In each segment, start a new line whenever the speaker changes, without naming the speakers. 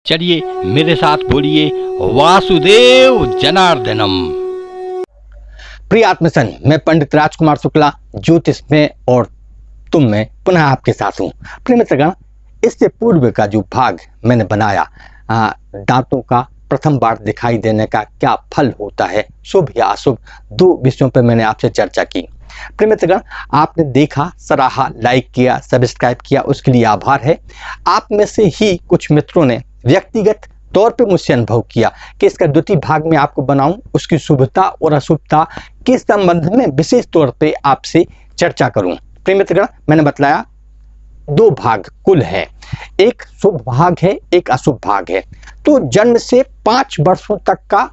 चलिए मेरे साथ बोलिए वासुदेव जनार्दनम।
प्रिय आत्मसन, मैं पंडित राजकुमार शुक्ला ज्योतिष में और तुम में पुनः आपके साथ हूँ। प्रिय मित्रगण, इससे पूर्व का जो भाग मैंने बनाया दांतों का प्रथम बार दिखाई देने का क्या फल होता है, शुभ या अशुभ, दो विषयों पर मैंने आपसे चर्चा की। प्रिय मित्रगण, आपने देखा, सराहा, लाइक किया, सब्सक्राइब किया, उसके लिए आभार है। आप में से ही कुछ मित्रों ने व्यक्तिगत तौर पे मुझसे अनुभव किया कि इसका द्वितीय भाग में आपको बनाऊं, उसकी शुभता और अशुभता के संबंध में विशेष तौर पे आपसे चर्चा करूं। प्रिय मित्रगण, मैंने बतलाया दो भाग कुल है, एक शुभ भाग है, एक अशुभ भाग है। तो जन्म से 5 वर्षों तक का,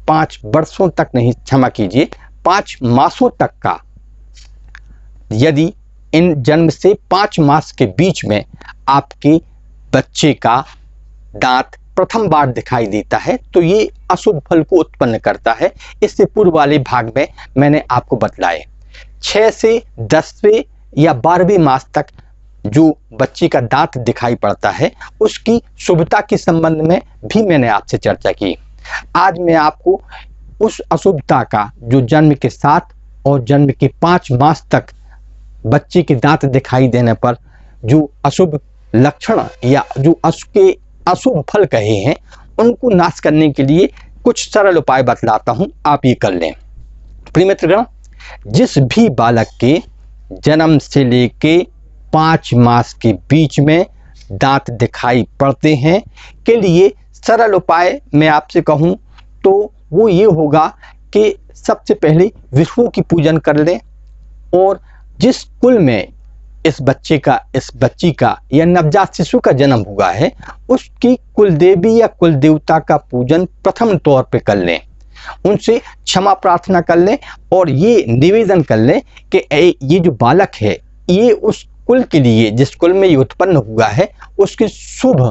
5 वर्षों तक नहीं, क्षमा कीजिए, 5 मासों तक का, यदि इन जन्म से 5 मास के बीच में आपके बच्चे का दांत प्रथम बार दिखाई देता है तो ये अशुभ फल को उत्पन्न करता है। इससे पूर्व वाले भाग में मैंने आपको बतलाए 6 से 10वें या 12वें मास तक जो बच्चे का दांत दिखाई पड़ता है उसकी शुभता के संबंध में भी मैंने आपसे चर्चा की। आज मैं आपको उस अशुभता का, जो जन्म के 7 और जन्म के 5 मास तक बच्चे के दांत दिखाई देने पर जो अशुभ लक्षण या जो उसके अशुभ फल कहे हैं, उनको नाश करने के लिए कुछ सरल उपाय बतलाता हूं, आप ये कर लें। प्रिय मित्रगण, जिस भी बालक के जन्म से लेके 5 मास के बीच में दांत दिखाई पड़ते हैं के लिए सरल उपाय मैं आपसे कहूं तो वो ये होगा कि सबसे पहले विष्णु की पूजन कर लें और जिस कुल में इस बच्ची का या नवजात शिशु का जन्म हुआ है उसकी कुल देवी या कुल देवता का पूजन प्रथम तौर पे कर लें, उनसे क्षमा प्रार्थना कर लें और ये निवेदन कर लें कि ये जो बालक है ये उस कुल के लिए, जिस कुल में ये उत्पन्न हुआ है, उसके शुभ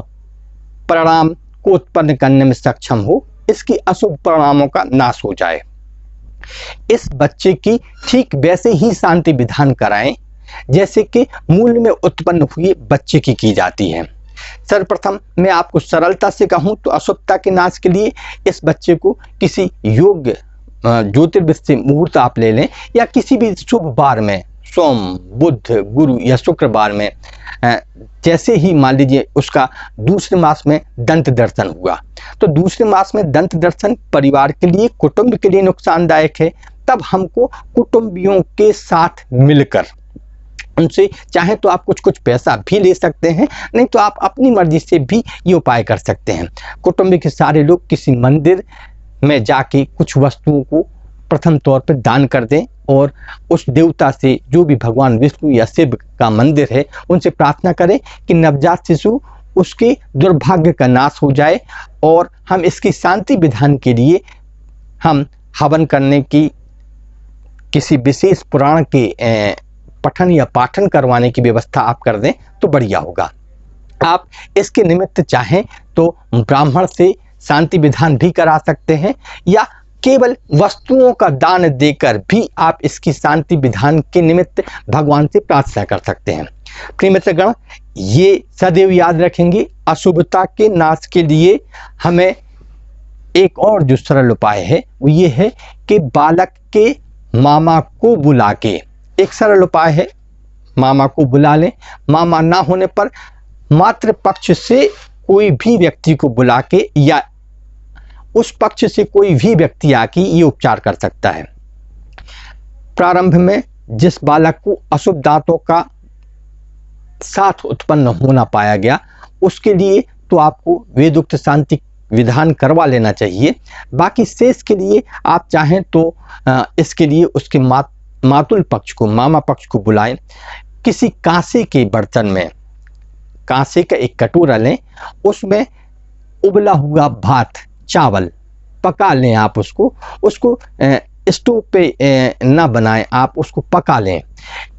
परिणाम को उत्पन्न करने में सक्षम हो, इसकी अशुभ परिणामों का नाश हो जाए। इस बच्चे की ठीक वैसे ही शांति विधान कराएं जैसे कि मूल में उत्पन्न हुए बच्चे की जाती है। सर्वप्रथम मैं आपको सरलता से कहूं तो अशुभता के नाश के लिए इस बच्चे को किसी योग्य ज्योतिर्विद से मुहूर्त आप ले लें या किसी भी शुभ बार में, सोम, बुध, गुरु या शुक्रवार में, जैसे ही मान लीजिए उसका दूसरे मास में दंत दर्शन हुआ तो दूसरे मास में दंत दर्शन परिवार के लिए, कुटुंब के लिए नुकसानदायक है। तब हमको कुटुंबियों के साथ मिलकर उनसे चाहे तो आप कुछ पैसा भी ले सकते हैं, नहीं तो आप अपनी मर्जी से भी ये उपाय कर सकते हैं। कुटुंब के सारे लोग किसी मंदिर में जाके कुछ वस्तुओं को प्रथम तौर पर दान कर दें और उस देवता से, जो भी भगवान विष्णु या शिव का मंदिर है, उनसे प्रार्थना करें कि नवजात शिशु उसके दुर्भाग्य का नाश हो जाए और हम इसकी शांति विधान के लिए हम हवन करने की, किसी विशेष पुराण के पठन या पाठन करवाने की व्यवस्था आप कर दें तो बढ़िया होगा। आप इसके निमित्त चाहें तो ब्राह्मण से शांति विधान भी करा सकते हैं या केवल वस्तुओं का दान देकर भी आप इसकी शांति विधान के निमित्त भगवान से प्रार्थना कर सकते हैं। प्रिय मित्रगण, ये सदैव याद रखेंगे, अशुभता के नाश के लिए हमें एक और जो सरल उपाय है वो ये है कि बालक के मामा को बुला के, एक सरल उपाय है, मामा को बुला लें। मामा ना होने पर मातृ पक्ष से कोई भी व्यक्ति को बुला के या उस पक्ष से कोई भी व्यक्ति आके ये उपचार कर सकता है। प्रारंभ में जिस बालक को अशुभ दांतों का साथ उत्पन्न होना पाया गया उसके लिए तो आपको वेदोक्त शांति विधान करवा लेना चाहिए। बाकी शेष के लिए आप चाहें तो इसके लिए उसके मातुल पक्ष को, मामा पक्ष को बुलाएं। किसी कांसे के बर्तन में, कांसे का एक कटोरा लें, उसमें उबला हुआ भात, चावल पका लें। आप उसको स्टोव पे ना बनाएं, आप उसको पका लें।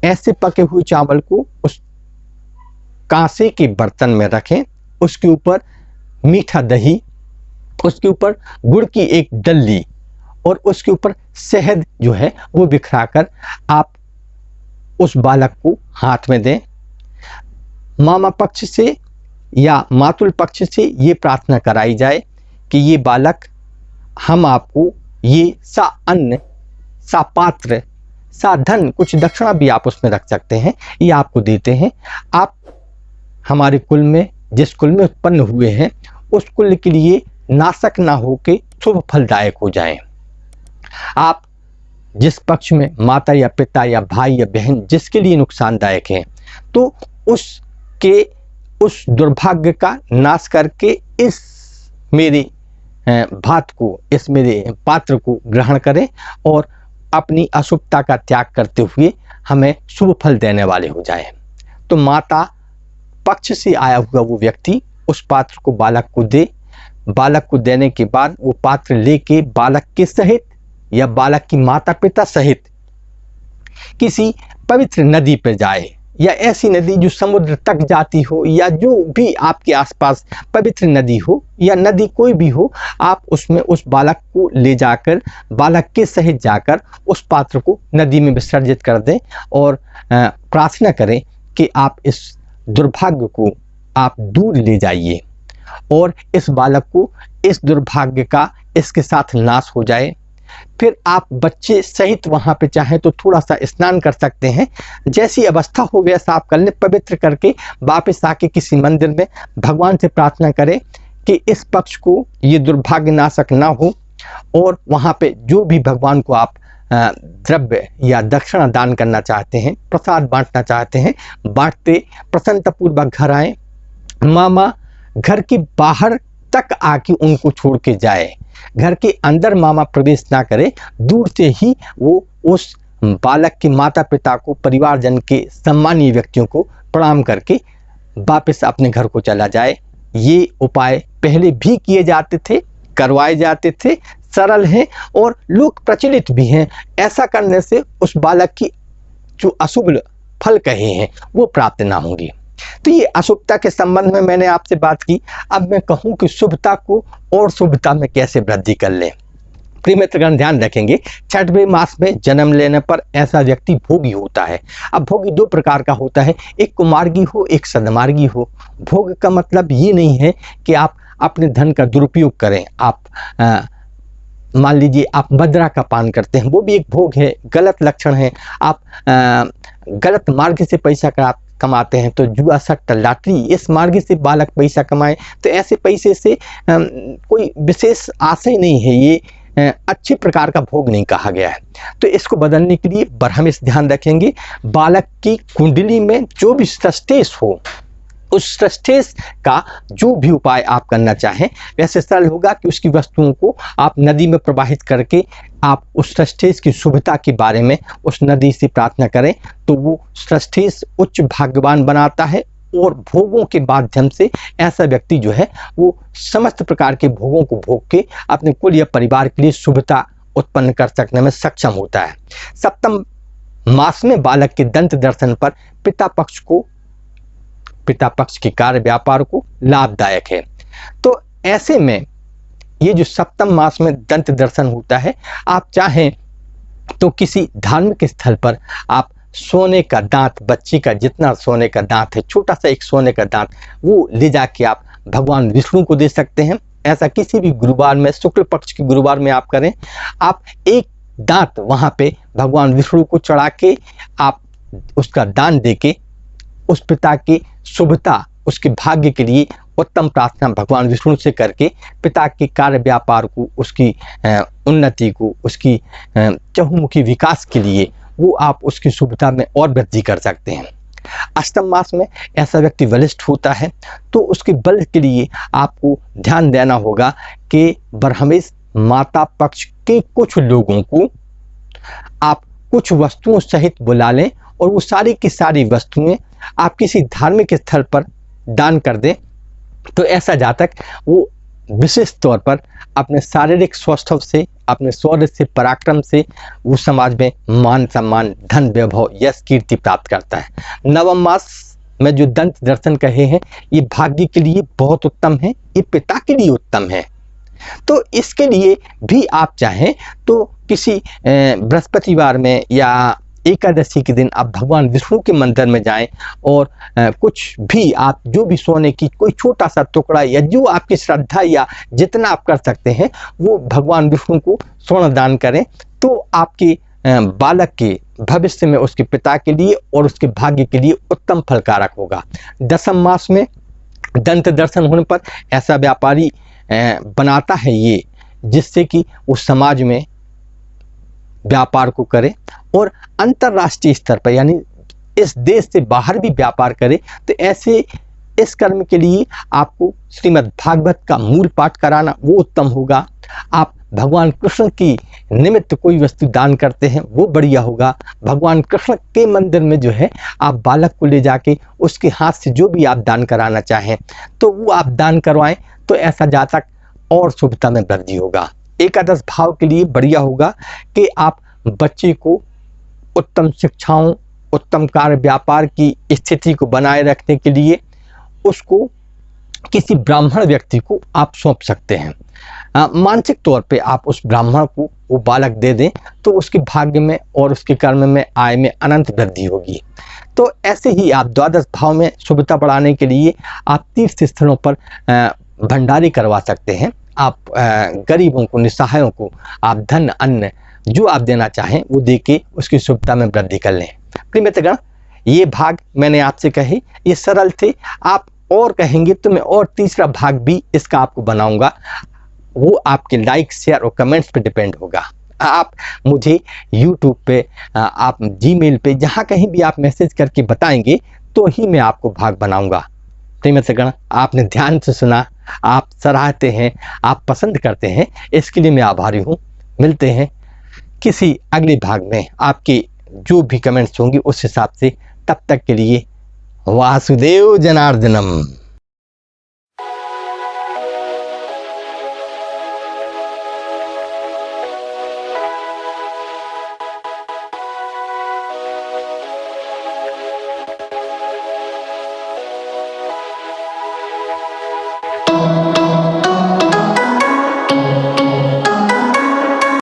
ऐसे पके हुए चावल को उस कांसे के बर्तन में रखें, उसके ऊपर मीठा दही, उसके ऊपर गुड़ की एक डल्ली और उसके ऊपर शहद जो है वो बिखराकर आप उस बालक को हाथ में दें। मामा पक्ष से या मातुल पक्ष से ये प्रार्थना कराई जाए कि ये बालक हम आपको ये सा अन्न, सा पात्र, सा धन, कुछ दक्षिणा भी आप उसमें रख सकते हैं, ये आपको देते हैं। आप हमारे कुल में, जिस कुल में उत्पन्न हुए हैं, उस कुल के लिए नाशक ना होके शुभ फलदायक हो जाएं। आप जिस पक्ष में माता या पिता या भाई या बहन जिसके लिए नुकसानदायक हैं, तो उस दुर्भाग्य का नाश करके इस मेरे भात को, इस मेरे पात्र को ग्रहण करें और अपनी अशुभता का त्याग करते हुए हमें शुभ फल देने वाले हो जाएं। तो माता पक्ष से आया हुआ वो व्यक्ति उस पात्र को बालक को दे। बालक को देने के बाद वो पात्र लेके बालक के सहित या बालक की माता पिता सहित किसी पवित्र नदी पर जाए, या ऐसी नदी जो समुद्र तक जाती हो, या जो भी आपके आसपास पवित्र नदी हो, या नदी कोई भी हो, आप उसमें उस बालक को ले जाकर, बालक के सहित जाकर उस पात्र को नदी में विसर्जित कर दें और प्रार्थना करें कि आप इस दुर्भाग्य को आप दूर ले जाइए और इस बालक को, इस दुर्भाग्य का इसके साथ नाश हो जाए। फिर आप बच्चे सहित वहाँ पे चाहें तो थोड़ा सा स्नान कर सकते हैं, जैसी अवस्था हो वैसा आप कर लें, पवित्र करके वापस आके किसी मंदिर में भगवान से प्रार्थना करें कि इस पक्ष को ये दुर्भाग्य नाशक ना हो। और वहाँ पे जो भी भगवान को आप द्रव्य या दक्षिणा दान करना चाहते हैं, प्रसाद बांटना चाहते हैं, बांटते प्रसन्नतापूर्वक घर आए। मामा घर के बाहर तक आके उनको छोड़ के जाए, घर के अंदर मामा प्रवेश ना करे, दूर से ही वो उस बालक के माता पिता को, परिवारजन के सम्मानीय व्यक्तियों को प्रणाम करके वापस अपने घर को चला जाए। ये उपाय पहले भी किए जाते थे, करवाए जाते थे, सरल हैं और लोक प्रचलित भी हैं। ऐसा करने से उस बालक की जो अशुभ फल कहे हैं वो प्राप्त ना होंगी। तो ये अशुभता के संबंध में मैंने आपसे बात की। अब मैं कहूँ कि शुभता को और शुभता में कैसे वृद्धि कर लें। प्रिय मित्रगण, ध्यान रखेंगे, छठवें मास में जन्म लेने पर ऐसा व्यक्ति भोगी होता है। अब भोगी दो प्रकार का होता है, एक कुमार्गी हो, एक सदमार्गी हो। भोग का मतलब ये नहीं है कि आप अपने धन का दुरुपयोग करें। आप मान लीजिए आप मदिरा का पान करते हैं, वो भी एक भोग है, गलत लक्षण है। आप गलत मार्ग से पैसा कमाते हैं, तो जुआ, सट्टा, लॉटरी, इस मार्ग से बालक पैसा कमाए तो ऐसे पैसे से कोई विशेष आशय नहीं है। ये अच्छे प्रकार का भोग नहीं कहा गया है। तो इसको बदलने के लिए बरहमिस ध्यान रखेंगे, बालक की कुंडली में जो भी सृष्टेश हो, उस सृष्टेश का जो भी उपाय आप करना चाहें, वैसे सरल होगा कि उसकी वस्तुओं को आप नदी में प्रवाहित करके आप उस सृष्टेश की शुभता के बारे में उस नदी से प्रार्थना करें, तो वो सृष्टेश उच्च भाग्यवान बनाता है और भोगों के माध्यम से ऐसा व्यक्ति जो है वो समस्त प्रकार के भोगों को भोग के अपने कुल या परिवार के लिए शुभता उत्पन्न कर सकने में सक्षम होता है। सप्तम मास में बालक के दंत दर्शन पर पिता पक्ष के कार्य व्यापार को लाभदायक है। तो ऐसे में ये जो सप्तम मास में दंत दर्शन होता है, आप चाहें तो किसी धार्मिक स्थल पर आप सोने का दांत, बच्चे का जितना सोने का दांत है, छोटा सा एक सोने का दांत, वो ले जाके आप भगवान विष्णु को दे सकते हैं। ऐसा किसी भी गुरुवार में, शुक्ल पक्ष के गुरुवार में आप करें। आप एक दांत वहाँ पे भगवान विष्णु को चढ़ा के आप उसका दान दे के उस पिता की शुभता, उसके भाग्य के लिए उत्तम प्रार्थना भगवान विष्णु से करके पिता के कार्य व्यापार को, उसकी उन्नति को, उसकी चहुमुखी विकास के लिए वो आप उसकी शुभता में और वृद्धि कर सकते हैं। अष्टम मास में ऐसा व्यक्ति बलिष्ठ होता है, तो उसके बल के लिए आपको ध्यान देना होगा कि बरहमेश माता पक्ष के कुछ लोगों को आप कुछ वस्तुओं सहित बुला लें और वो सारी की सारी वस्तुएं आप किसी धार्मिक स्थल पर दान कर दें। तो ऐसा जातक वो विशेष तौर पर अपने शारीरिक स्वास्थ्य से, अपने शौर्य से, पराक्रम से वो समाज में मान सम्मान, धन, वैभव, यश, कीर्ति प्राप्त करता है। नवम मास में जो दंत दर्शन कहे हैं, ये भाग्य के लिए बहुत उत्तम है, ये पिता के लिए उत्तम है। तो इसके लिए भी आप चाहें तो किसी बृहस्पतिवार में या एकादशी के दिन आप भगवान विष्णु के मंदिर में जाएं और कुछ भी आप जो भी सोने की कोई छोटा सा टुकड़ा या जो आपकी श्रद्धा या जितना आप कर सकते हैं वो भगवान विष्णु को स्वर्ण दान करें, तो आपके बालक के भविष्य में उसके पिता के लिए और उसके भाग्य के लिए उत्तम फलकारक होगा। दशम मास में दंत दर्शन होने पर ऐसा व्यापारी बनाता है ये, जिससे कि उस समाज में व्यापार को करे और अंतर्राष्ट्रीय स्तर पर यानी इस देश से बाहर भी व्यापार करे। तो ऐसे इस कर्म के लिए आपको श्रीमद् भागवत का मूल पाठ कराना वो उत्तम होगा। आप भगवान कृष्ण की निमित्त कोई वस्तु दान करते हैं वो बढ़िया होगा। भगवान कृष्ण के मंदिर में जो है आप बालक को ले जाके उसके हाथ से जो भी आप दान कराना चाहें तो वो आप दान करवाएं, तो ऐसा जातक और शुभता में वृद्धि होगा। एकादश भाव के लिए बढ़िया होगा कि आप बच्चे को उत्तम शिक्षाओं, उत्तम कार्य व्यापार की स्थिति को बनाए रखने के लिए उसको किसी ब्राह्मण व्यक्ति को आप सौंप सकते हैं। मानसिक तौर पे आप उस ब्राह्मण को वो बालक दे दें तो उसके भाग्य में और उसके कर्म में, आय में अनंत वृद्धि होगी। तो ऐसे ही आप द्वादश भाव में शुभता बढ़ाने के लिए आप तीर्थ स्थलों पर भंडारे करवा सकते हैं। आप गरीबों को, निस्सहायों को आप धन, अन्न जो आप देना चाहें वो दे के उसकी शुभता में वृद्धि कर लें। प्रिय मित्रगण, ये भाग मैंने आपसे कहे, ये सरल थे। आप और कहेंगे तो मैं और तीसरा भाग भी इसका आपको बनाऊंगा, वो आपके लाइक, शेयर और कमेंट्स पे डिपेंड होगा। आप मुझे यूट्यूब पे, आप जीमेल पे, जहाँ कहीं भी आप मैसेज करके बताएंगे तो ही मैं आपको भाग बनाऊंगा। प्रिय मित्रगण, आपने ध्यान से सुना, आप सराहते हैं, आप पसंद करते हैं, इसके लिए मैं आभारी हूँ। मिलते हैं किसी अगले भाग में, आपके जो भी कमेंट्स होंगे उस हिसाब से। तब तक के लिए वासुदेव जनार्दनम।